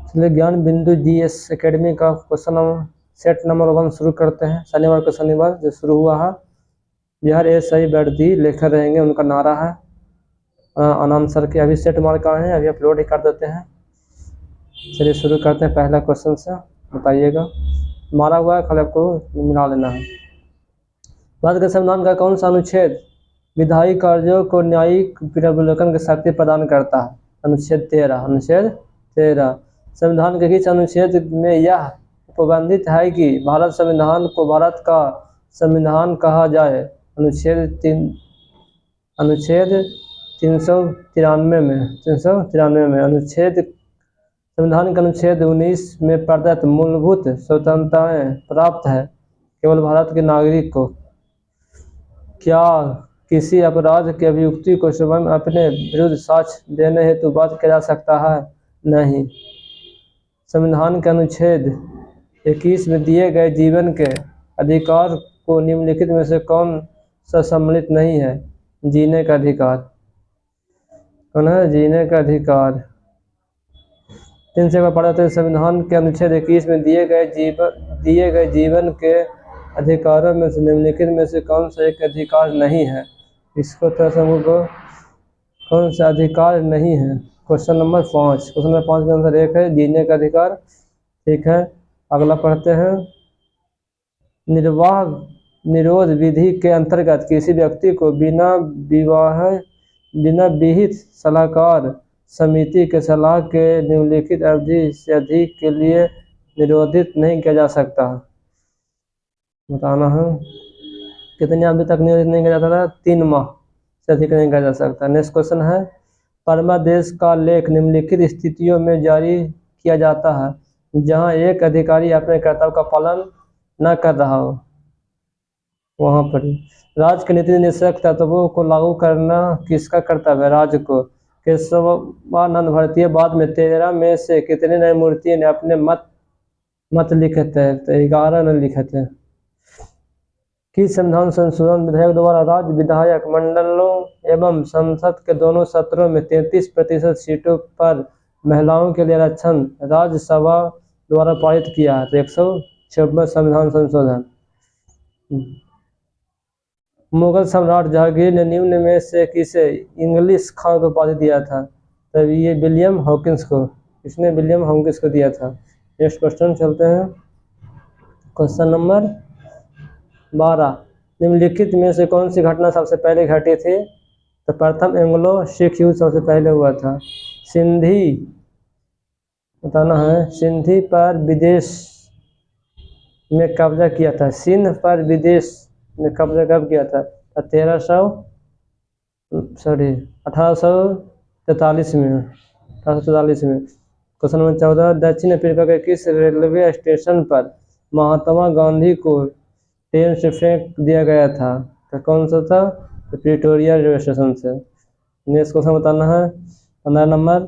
चलिए ज्ञान बिंदु GS एकेडमी का क्वेश्चन नंबर सेट नंबर 1 शुरू करते हैं। शनिवार को शनिवार जो शुरू हुआ है, बिहार SI बैठती लेकर रहेंगे, उनका नारा है। आनंद सर के अभी सेट मार का है, अभी अपलोड ही कर देते हैं। चलिए शुरू करते हैं पहला क्वेश्चन से, बताइएगा। मारा हुआ है, खाली आपको मिला लेना है। भारत के संविधान का कौन सा अनुच्छेद विधायी कार्यों को न्यायिक पुनर्विलोकन की शक्ति प्रदान करता है? अनुच्छेद 13। अनुच्छेद 13। संविधान के किस अनुच्छेद में यह प्रतिबंधित है कि भारत संविधान को भारत का संविधान कहा जाए? अनुच्छेद 393 में। अनुच्छेद संविधान के अनुच्छेद 19 में प्रदत्त मूलभूत स्वतंत्रताएं प्राप्त है केवल भारत के नागरिक को। क्या किसी अपराध की अभियुक्ति को स्वयं अपने विरुद्ध साक्ष्य देने हेतु बाध्य किया जा सकता है? नहीं। संविधान के अनुच्छेद 21 में दिए गए जीवन के अधिकार को निम्नलिखित में से कौन सा सम्मिलित नहीं है? जीने का अधिकार। कौन है? जीने का अधिकार। 3 से पढ़ा तो संविधान के अनुच्छेद 21 में दिए गए जीवन के अधिकारों में से निम्नलिखित में से कौन सा एक अधिकार नहीं है? इसको तो समूह को कौन सा अधिकार नहीं है? Question number 5। क्वेश्चन नंबर 5 का आंसर 1 है जीने का अधिकार। ठीक है, अगला पढ़ते हैं। निर्वाह निरोध विधि के अंतर्गत किसी व्यक्ति को बिना विहित सलाहकार समिति के सलाह के निम्नलिखित अवधि से अधिक के लिए निरोधित नहीं किया जा सकता। बताना है कितने अवधि तक निरोधित नहीं किया जा सकता? 3 माह से अधिक नहीं किया जा सकता। नेक्स्ट क्वेश्चन है, परमादेश का लेख निम्नलिखित स्थितियों में जारी किया जाता है जहां एक अधिकारी अपने कर्तव्य का पालन न कर रहा हो। वहां पर राज्य के नीति निषेध तत्वों को लागू करना किसका कर्तव्य है? राज्य को। केशवानंद भारतीय बाद में 13 में से कितने न्यायमूर्तियों ने अपने मत लिखे थे? तो 11 ने लिखे थे। कि संविधान संशोधन विधेयक द्वारा राज्य विधायक मंडलों एवं संसद के दोनों सत्रों में 33% सीटों पर महिलाओं के लिए आरक्षण राज्यसभा द्वारा पारित किया है। तो 156वां संविधान संशोधन। मुगल सम्राट जहांगीर ने निम्न में से किसे इंग्लिश खां को उपाधि दिया था? तब ये विलियम हॉकिंस को। इसने विलियम हॉकिंस को दिया था। नेक्स्ट क्वेश्चन चलते हैं। Question number 12। निम्नलिखित में से कौन सी घटना सबसे पहले घटी थी? तो प्रथम एंग्लो सिख युद्ध सबसे पहले हुआ था। सिंधी, बताना है, सिंधी पर विदेश में कब्जा किया था। सिंध पर विदेश में कब्जा कब किया था? 1843 में। Question number 14। दक्षिण अफ्रीका के किस रेलवे स्टेशन पर महात्मा गांधी को ट्रेन से फेंक दिया गया था? तो कौन सा था? तो प्रिटोरिया रेलवे स्टेशन से। नेक्स्ट क्वेश्चन बताना है 15 नंबर।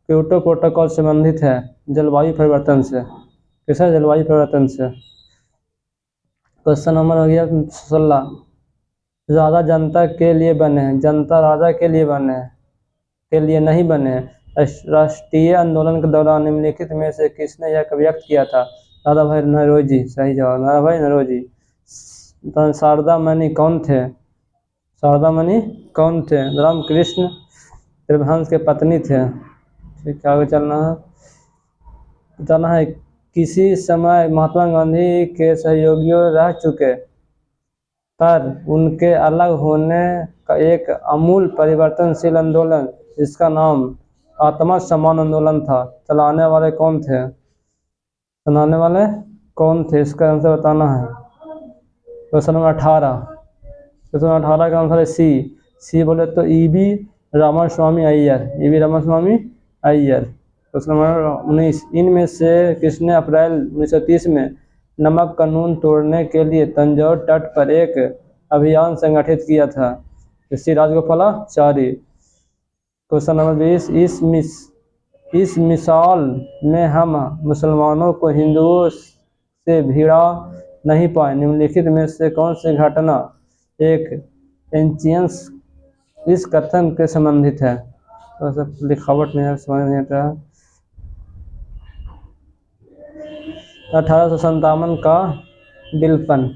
क्योटो प्रोटोकॉल संबंधित है जलवायु परिवर्तन से। किससे? जलवायु परिवर्तन से। क्वेश्चन नंबर हो गया 16। राजा जनता के लिए बने हैं, जनता राजा के लिए बने हैं, के लिए नहीं बने हैं। राष्ट्रीय आंदोलन के दौरान निम्नलिखित में से किसने यह व्यक्त किया था? दादाभाई नौरोजी। सही जवाब, दादाभाई नौरोजी। शारदा मणि कौन थे? शारदा मणि कौन थे? रामकृष्ण परमहंस के पत्नी थे। ठीक है, आगे चलना है। बताना है किसी समय महात्मा गांधी के सहयोगियों रह चुके पर उनके अलग होने का एक आमूल परिवर्तनशील आंदोलन जिसका नाम आत्मा सम्मान आंदोलन था, चलाने वाले कौन थे? चलाने वाले कौन थे? इसका आंसर बताना है। Question number 18। क्वेश्चन नंबर 18 का आंसर है सी बोले तो E V Ramaswamy Iyer. E V Ramaswamy Iyer. Question number 19। इनमें से किसने अप्रैल 1930 में नमक कानून तोड़ने के लिए तंजौर तट पर एक अभियान संगठित किया था? श्री राजगोपालाचारी। Question number 20। इस मिसाल में हम मुसलमानों को हिंदुओं से भिड़ा नहीं पाए। निम्नलिखित में से कौन सी घटना एक एंशियंस इस कथन के संबंधित है? तो लिखावट नहीं समझ नहीं आता। 1857 का विपलन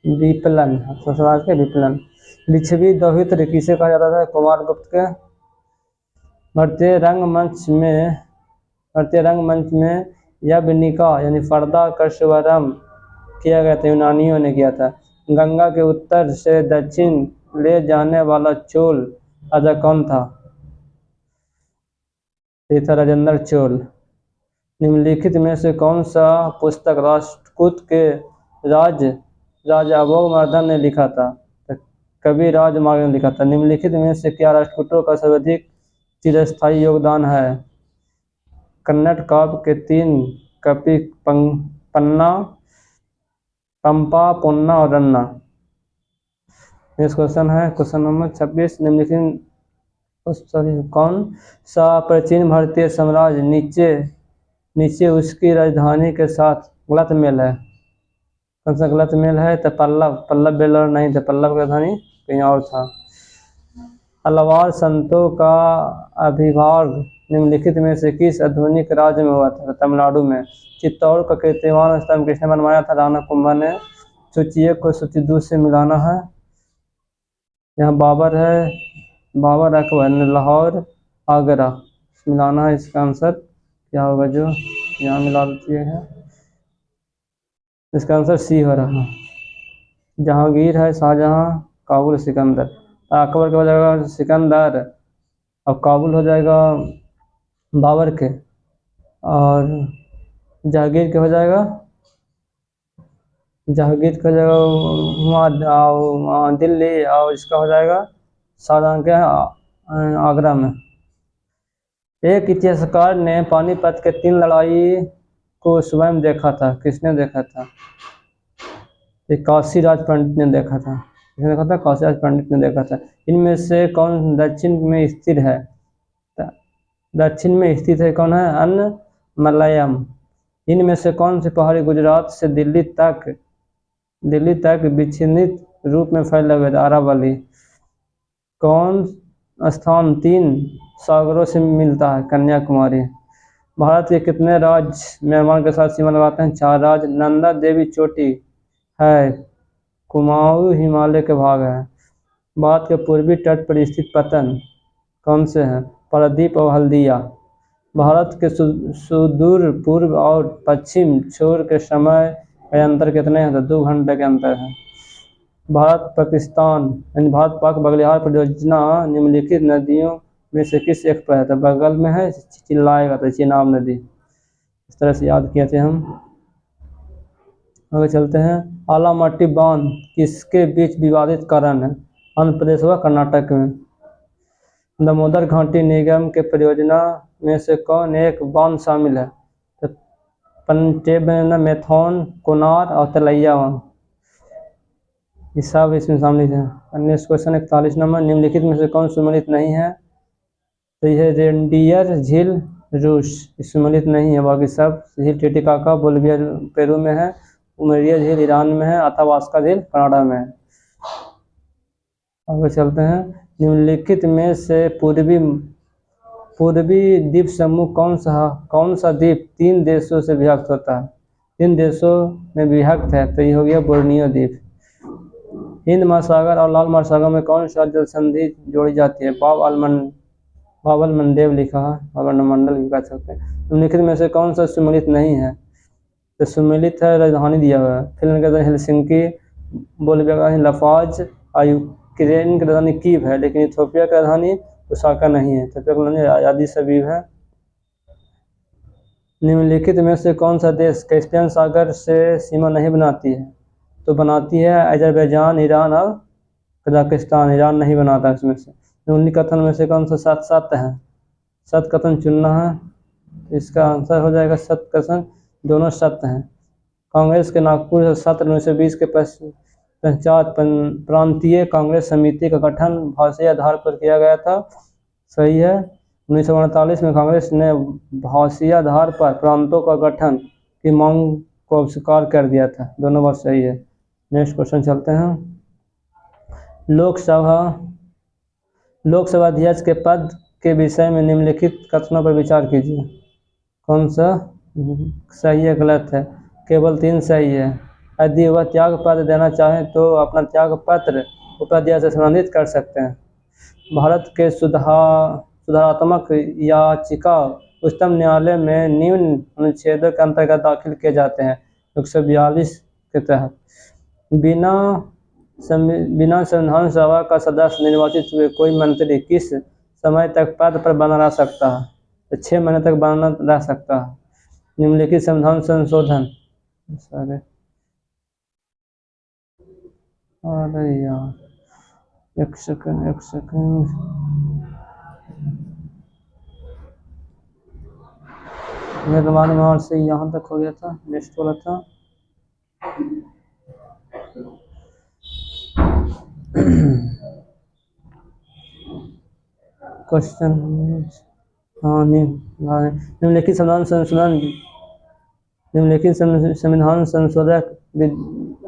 विपलन स्वराज के विपलन। लिच्छवी दोहित्र किसे कहा जाता था? कुमार गुप्त के। भारतीय रंगमंच में यवनिका यानी पर्दा का शुभारंभ किया गया था, यूनानियों ने किया था। गंगा के उत्तर से दक्षिण ले जाने वाला चोल राजा कौन था? ये था राजेंद्र चोल। निम्नलिखित में से कौन सा पुस्तक राष्ट्रकूट के राजा अभोगवर्धन ने लिखा था? तो कवि राजमार्ग ने लिखा था। निम्नलिखित में से क्या राष्ट्रकूटों का सर्वाधिक चिरस्थायी योगदान है? कन्नड़ काव्य के 3 कपि पन्ना, पंपा, पोन्ना और रन्ना। नेक्स्ट क्वेश्चन है क्वेश्चन नंबर 26। निम्नलिखित कौन सा प्राचीन भारतीय साम्राज्य नीचे उसकी राजधानी के साथ गलत मेल है? कौन सा गलत मेल है? तो पल्लव बेलर नहीं था, पल्लव की राजधानी कहीं और था। अलवार संतों का आविर्भाव निम्नलिखित में से किस आधुनिक राज्य में हुआ था? तमिलनाडु में। चित्तौड़ का कीर्तिमान स्तंभ किसने बनवाया था? राणा कुंभा ने। सूची को सूची 2 से मिलाना है। यहाँ बाबर है, बाबर अकबर ने लाहौर आगरा मिलाना है। इसका आंसर क्या होगा? जो यहाँ मिला देती है, इसका आंसर सी हो रहा। जहांगीर है, शाहजहां, काबुल, सिकंदर। अकबर का हो जाएगा सिकंदर और काबुल हो जाएगा बाबर के, और जहांगीर के हो जाएगा वहाँ दिल्ली, और इसका हो जाएगा शाहजहां के आगरा में। एक इतिहासकार ने पानीपत के 3 लड़ाई को स्वयं देखा था। किसने देखा था? काशीराज पंडित ने देखा था। किसने देखा था? काशीराज पंडित ने देखा था। इनमें से कौन दक्षिण में स्थित है? दक्षिण में स्थित है कौन है? अन्नमलयम। इनमें से कौन सी पहाड़ी गुजरात से दिल्ली तक विच्छिन्नित रूप में फैले हुए? अरावली। कौन स्थान 3 सागरों से मिलता है? कन्याकुमारी। भारत के कितने राज्य म्यांमार के साथ सीमा लगाते हैं? 4 राज्य। नंदा देवी चोटी है, कुमाऊं हिमालय के भाग है। भारत के पूर्वी तट पर स्थित पत्तन कौन से हैं? पारादीप और हल्दिया। भारत के सुदूर पूर्व और पश्चिम छोर के समय का अंतर कितने हैं? 2 घंटे के अंतर है। भारत पाक बगलिहार परियोजना निम्नलिखित नदियों में से किस एक पर है? तो बगल में है, चिल्लाएगा तो चेनाब नदी। इस तरह से याद किए थे हम। आगे चलते हैं। आलामट्टी बांध किसके बीच विवादित कारण है? आंध्र प्रदेश व कर्नाटक में। दामोदर घाटी निगम के परियोजना में से कौन एक बांध शामिल है? तो पंचेबेन, कोनार और तलैया ये सब इसमें शामिल है। Next question 41 number. निम्नलिखित में से कौन सम्मिलित नहीं है? तो यह रेनडियर झील रूस सम्मिलित नहीं है। बाकी सब झील टिटिकाका बोलिविया पेरू में है, उमरिया झील ईरान में है, अथाबास्का झील कनाडा में है। आगे चलते हैं। निम्नलिखित में से पूर्वी द्वीप समूह कौन सा द्वीप 3 देशों से विभक्त होता है? 3 देशों में विभक्त है, तो ये हो गया बोर्नियो द्वीप। हिंद महासागर और लाल महासागर में कौन सा जल संधि जोड़ी जाती है? बाबल मंडेव लिखा है, बाबल मंडल भी कह सकते हैं। निम्नलिखित में से कौन सा सम्मिलित नहीं है? तो सम्मिलित है, राजधानी दिया हुआ है। फिनलैंड की राजधानी हेलसिंकी, बोलिविया की राजधानी लापाज, और यूक्रेन की राजधानी कीव है, लेकिन इथियोपिया की राजधानी ओसाका नहीं है। इथियोपिया की राजधानी आदिस अबीब है। निम्नलिखित में से कौन सा देश कैस्पियन सागर से सीमा नहीं बनाती है? तो बनाती है अजरबैजान, ईरान और कजाकिस्तान। ईरान नहीं बनाता इसमें से। निम्नलिखित कथन में से कौन सा सत्य है? सत्य कथन चुनना है। इसका आंसर हो जाएगा सत्य कथन, दोनों सत्य हैं। कांग्रेस के नागपुर सत्र 1920 के पश्चात प्रांतीय कांग्रेस समिति का गठन भाषाई आधार पर किया गया था। सही है। 1948 में कांग्रेस ने भाषाई आधार पर प्रांतों का गठन की मांग को अस्वीकार कर दिया था। दोनों बात सही है। नेक्स्ट क्वेश्चन चलते हैं। लोकसभा अध्यक्ष के पद के विषय में निम्नलिखित कथनों पर विचार कीजिए। कौन सा सही है गलत है? केवल 3 सही है। यदि वह त्याग पत्र देना चाहें तो अपना त्याग पत्र उपाध्याय से संबंधित कर सकते हैं। भारत के सुधारात्मक याचिका उच्चतम न्यायालय में निम्न अनुच्छेदों के अंतर्गत दाखिल किए जाते हैं। 142 के तहत बिना संविधान सभा का सदस्य निर्वाचित हुए कोई मंत्री किस समय तक पद पर बना रह सकता है? तो 6 महीने तक बना रह सकता है। निम्नलिखित संविधान संशोधन अरे यार एक सेकंड मेरे दिमाग में और से यहाँ तक हो गया था, नेक्स्ट वाला था क्वेश्चन। हाँ निम्नलिखित संविधान संशोधक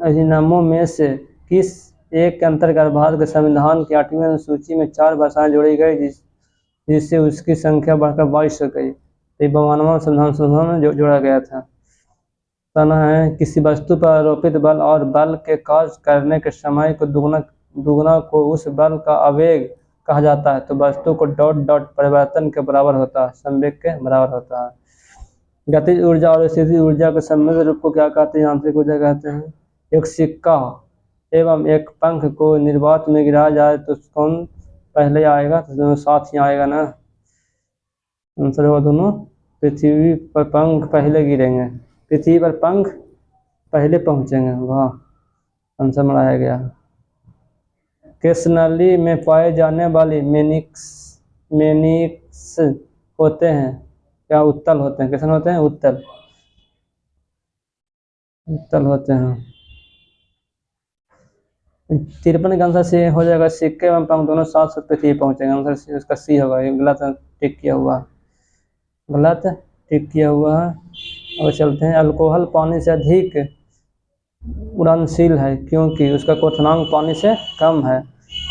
अधिनियमों में से किस एक के अंतर्गत भारत के संविधान की 8वीं अनुसूची में 4 भाषाएं जोड़ी गई जिससे उसकी संख्या बढ़कर 22 हो गई? तो 52वां संविधान संशोधन में जोड़ा गया था। कहना है किसी वस्तु पर आरोपित बल और बल के कार्य करने के समय को दुगुना को उस बल का आवेग कहा जाता है। तो वस्तु को डॉट परिवर्तन के बराबर होता है, संवेग के बराबर होता है। गतिज ऊर्जा और स्थितिज ऊर्जा के सम्मिलित रूप को क्या कहते हैं? यांत्रिक ऊर्जा कहते हैं। एक सिक्का एवं एक पंख को निर्वात में गिराया जाए तो कौन पहले आएगा? तो दोनों साथ ही आएगा ना। आंसर होगा दोनों। पृथ्वी पर पंख पहले गिरेंगे, पृथ्वी पर पंख पहले पहुंचेंगे। वाह, आंसर बनाया गया। किस नली में पाए जाने वाली मेनिक्स होते हैं? क्या उत्तल होते हैं? कैसे होते हैं? उत्तल होते हैं। 53 का आंसर सी हो जाएगा। सिक्के एवं पंख दोनों साथ साथ पृथ्वी पहुंचेंगे। आंसर उसका सी होगा। ये गलत टिक किया हुआ, गलत टिक किया हुआ है। और चलते हैं। अल्कोहल पानी से अधिक उड़नशील है क्योंकि उसका क्वथनांक पानी से कम है।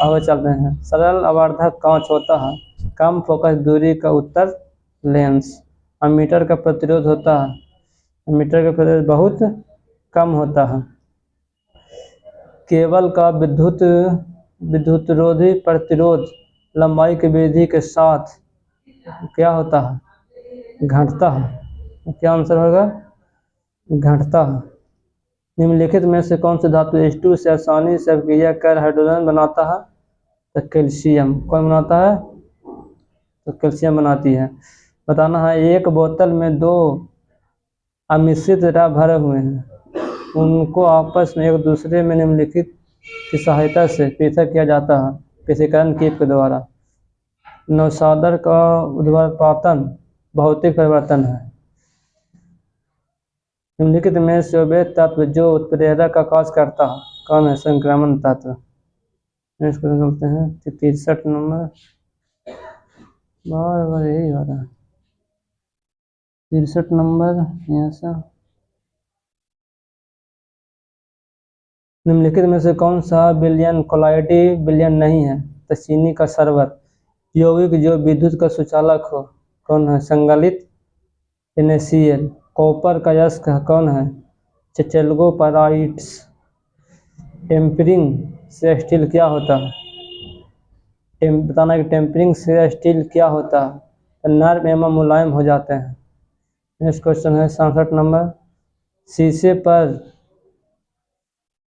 आगे चलते हैं। सरल आवर्धक कांच होता है। कम फोकस दूरी का उत्तर लेंस। एमीटर का प्रतिरोध होता है। एमीटर का प्रतिरोध बहुत कम होता है। केबल का विद्युतरोधी प्रतिरोध लंबाई की वृद्धि के साथ क्या होता है? घटता है। क्या आंसर होगा? घटता है। निम्नलिखित में से कौन सी धातु H2 से आसानी से अभिक्रिया कर हाइड्रोजन बनाता है? तो कैल्शियम। कौन बनाता है? तो कैल्शियम बनाती है। बताना है एक बोतल में 2 अमिश्रित द्रव भरे हुए हैं, उनको आपस में एक दूसरे में निम्नलिखित की सहायता से पृथक किया जाता है पृथक्करण कीप के द्वारा। नौशादर का उर्ध्वपातन भौतिक परिवर्तन है। निम्नलिखित में से वे तत्व जो उत्प्रेरक का कार्य करता है कौन है? संक्रमण तत्व। इसको बोलते हैं 63 नंबर। बार यही हो रहा है। 63 नंबर यहाँ से। निम्नलिखित में से कौन सा विलयन कोलाइडी विलयन नहीं है? तो चीनी का शरबत। यौगिक जो विद्युत का सुचालक हो कौन है? संगलित NaCl। कॉपर का यस्क कौन है? चेचेल्गोपराइट्स। टेम्परिंग से स्टील क्या होता है? बताना कि टेम्परिंग से स्टील क्या होता है? नर्म एवं मुलायम हो जाते हैं। नेक्स्ट क्वेश्चन है 67 नंबर।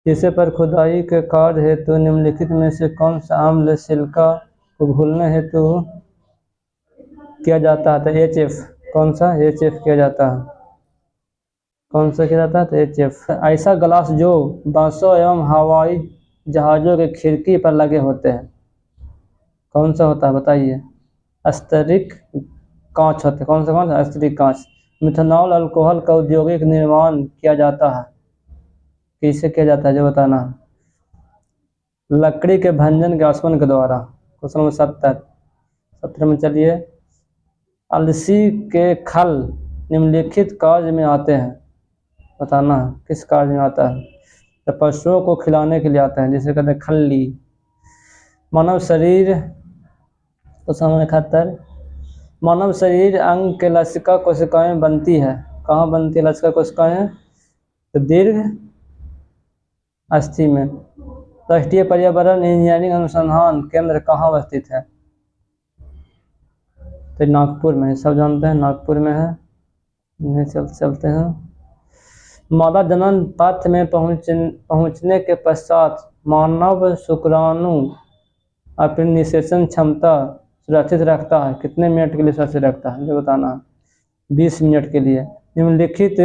शीशे पर खुदाई के कार्य हेतु निम्नलिखित में से कौन सा अम्ल सिलिका को घुलने हेतु किया जाता है? तो HF। कौन सा? HF किया जाता है। कौन सा किया जाता है? तो HF। ऐसा ग्लास जो बसों एवं हवाई जहाजों के खिड़की पर लगे होते हैं कौन सा होता है? बताइए। स्तरीक कांच होते हैं। कौन सा कांच? स्तरीक कांच। मिथेनॉल अल्कोहल का औद्योगिक निर्माण किया जाता है किससे किया जाता है? जो बताना। लकड़ी के भंजन के आसवन के द्वारा। क्वेश्चन नंबर 17 में चलिए। अलसी के खल निम्नलिखित कार्य में आते हैं। बताना किस कार्य में आता है? तो पशुओं को खिलाने के लिए आता है, जिसे कहते हैं खल्ली। मानव शरीर तो 71। मानव शरीर अंग के लसिका कोशिकाएं बनती है कहाँ बनती है लचका कोशिकाएं? तो दीर्घ अस्थि में। राष्ट्रीय पर्यावरण इंजीनियरिंग अनुसंधान केंद्र कहाँ अवस्थित है? तो नागपुर में, सब जानते हैं नागपुर में है। चलते हैं। मादा जनन पथ में पहुंचने के पश्चात मानव शुक्राणु अपनी निषेचन क्षमता सुरक्षित रखता है। कितने मिनट के लिए सुरक्षित रखता है जो बताना है? 20 मिनट के लिए। निम्नलिखित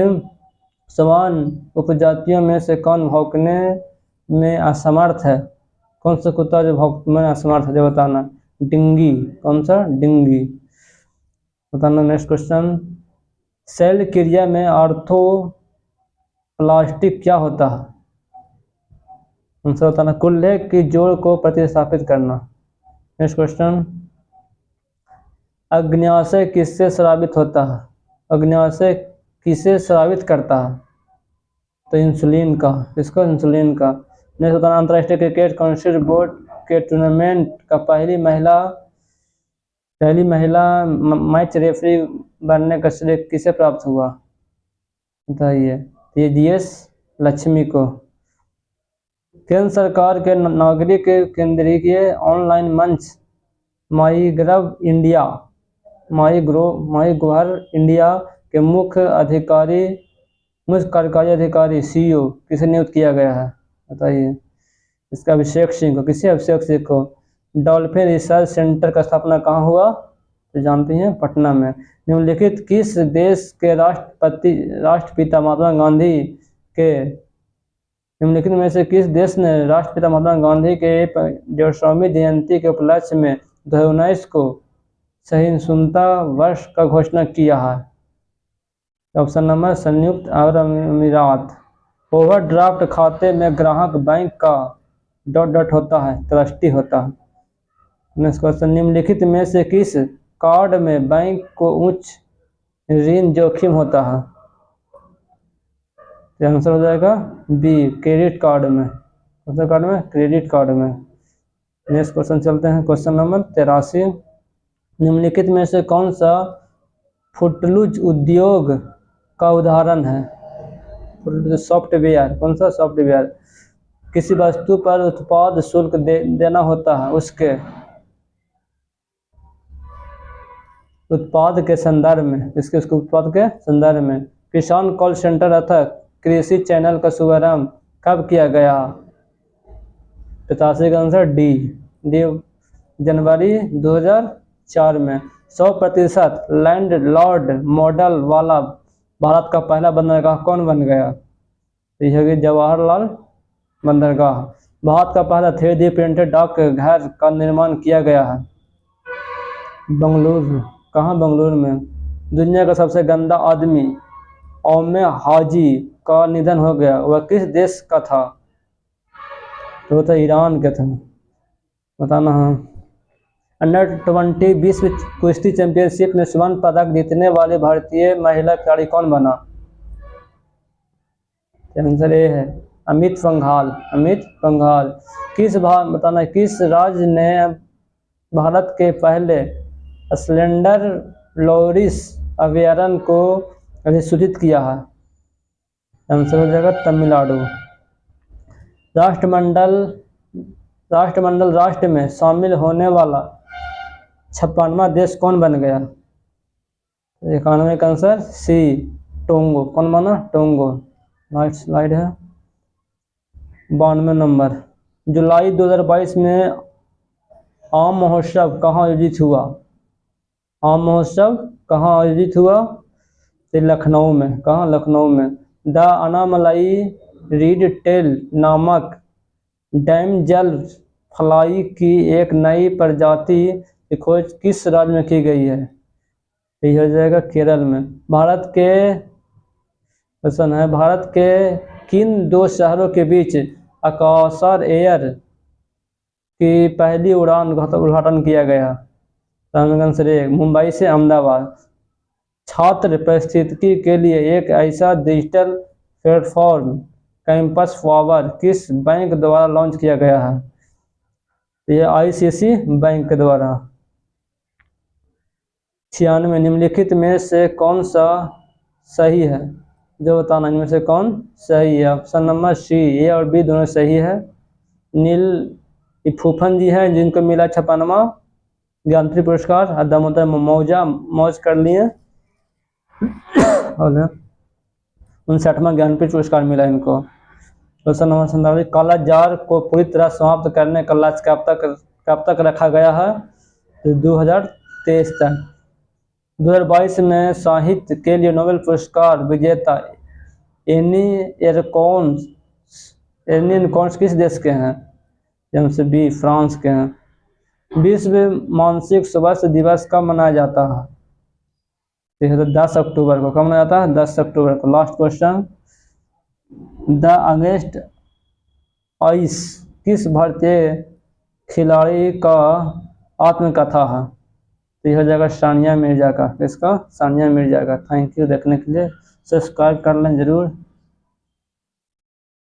समान उपजातियों में से कौन भौंकने में असमर्थ है? कौन सा कुत्ता जो भौंकने में असमर्थ है जो बताना? डिंगी। कौन सा? डिंगी। बताना। नेक्स्ट क्वेश्चन, सेल क्रिया में ऑर्थोप्लास्टिक क्या होता है? उनसे बताना। कुल्हे की जोड़ को प्रतिस्थापित करना। नेक्स्ट क्वेश्चन, अग्न्याशय किससे स्रावित होता है? अग्न्याशय किसे स्रावित करता है? तो इंसुलिन का। किसको? इंसुलिन का। नेक्स्ट बताना। अंतर्राष्ट्रीय क्रिकेट काउंसिल बोर्ड के टूर्नामेंट का पहली महिला मैच रेफरी बनने का श्रेय किसे प्राप्त हुआ? बताइए। तेजस लक्ष्मी को। केंद्र सरकार के नागरिक केंद्रीय ऑनलाइन मंच माईगव इंडिया के मुख्य कार्यकारी अधिकारी CEO किसे नियुक्त किया गया है? बताइए। इसका अभिषेक सिंह को। किसे? अभिषेक सिंह को। डॉल्फिन रिसर्च सेंटर का स्थापना कहाँ हुआ? तो जानती हैं, पटना में। निम्नलिखित किस देश के राष्ट्रपिता महात्मा गांधी के निम्नलिखित में से किस देश ने राष्ट्रपिता महात्मा गांधी के 150वीं जयंती के उपलक्ष्य में 2019 को सहिष्णुता वर्ष का घोषणा किया है? ऑप्शन नंबर संयुक्त अरब अमीरात। ओवरड्राफ्ट खाते में ग्राहक बैंक का ... होता है, ट्रस्टी होता है। नेक्स्ट क्वेश्चन, निम्नलिखित में से किस कार्ड में बैंक को उच्च ऋण जोखिम होता है? तो आंसर हो जाएगा बी, क्रेडिट कार्ड में। कौन सा कार्ड में? क्रेडिट कार्ड में। नेक्स्ट क्वेश्चन चलते हैं। क्वेश्चन नंबर 83, निम्नलिखित में से कौन सा फुटलूज उद्योग का उदाहरण है? सॉफ्टवेयर। कौन सा? सॉफ्टवेयर। किसी वस्तु पर उत्पाद शुल्क देना होता है, उसके उत्पाद के संदर्भ में। उसके उत्पाद के संदर्भ में। किसान कॉल सेंटर अथवा कृषि चैनल का शुभारंभ कब किया गया? 85 का आंसर डी, जनवरी 2004 में। 100% लैंडलॉर्ड मॉडल वाला भारत का पहला बंदरगाह कौन बन गया? तो यह है जवाहरलाल बंदरगाह। भारत का पहला 3D प्रिंटेड डाक घर का निर्माण किया गया है बंगलुरु। कहाँ? बंगलुरु में। दुनिया का सबसे गंदा आदमी ओमे हाजी का निधन हो गया, वह किस देश का था? तो ईरान का था। बताना है। अंडर 20 विश्व कुश्ती चैंपियनशिप में स्वर्ण पदक जीतने वाली भारतीय महिला खिलाड़ी कौन बना? आंसर ए है अमित पंघाल। बताना, किस राज्य ने भारत के पहले स्लेंडर लोरिस अभयारण्य को अधिसूचित किया है? आंसर हो जाएगा तमिलनाडु। राष्ट्रमंडल राष्ट्र में शामिल होने वाला 56वां देश कौन बन गया? 91 का आंसर सी, टोंगो। कौन बना? टोंगो। नेक्स्ट स्लाइड है। 92 नंबर, जुलाई 2022 में आम महोत्सव कहाँ आयोजित हुआ? आम महोत्सव कहाँ आयोजित हुआ? तो लखनऊ में। कहाँ? लखनऊ में। द अनामलाई रीड टेल नामक डैमजेल फ्लाई की एक नई प्रजाति की खोज किस राज्य में की गई है? यही हो जाएगा केरल में। भारत के किन दो शहरों के बीच अकाशर एयर की पहली उड़ान का उद्घाटन किया गया? आंसर ए, मुंबई से अहमदाबाद। छात्र पारिस्थितिकी के लिए एक ऐसा डिजिटल प्लेटफॉर्म कैंपस पावर किस बैंक द्वारा लॉन्च किया गया है? यह ICICI बैंक के द्वारा। 96, निम्नलिखित में से कौन सा सही है, जो बताना इनमें से कौन सही है। ऑप्शन नंबर सी, ए और बी दोनों सही है। नील फूफन जी हैं जिनको मिला 56वां ज्ञानपीठ पुरस्कार, और दामोदर मौजा मौज कर लिए और 59वां ज्ञानपीठ पुरस्कार मिला इनको। क्वेश्चन नंबर 47, काला जार को पूरी तरह समाप्त करने का लक्ष्य कब तक रखा गया है? 2023 तक। 2022 में साहित्य के लिए नोबेल पुरस्कार विजेता एनी एरकोन्स किस देश के हैं? से बी, फ्रांस के हैं। विश्व मानसिक स्वास्थ्य दिवस कब मनाया जाता है? 10 अक्टूबर को। कब मनाया जाता है? 10 अक्टूबर को। Last question, the against ice किस भारतीय खिलाड़ी का आत्मकथा है? तो यह हो जाएगा सानिया मिर्जा का। किसका? सानिया मिर्जा का। थैंक यू देखने के लिए, सब्सक्राइब कर लें जरूर।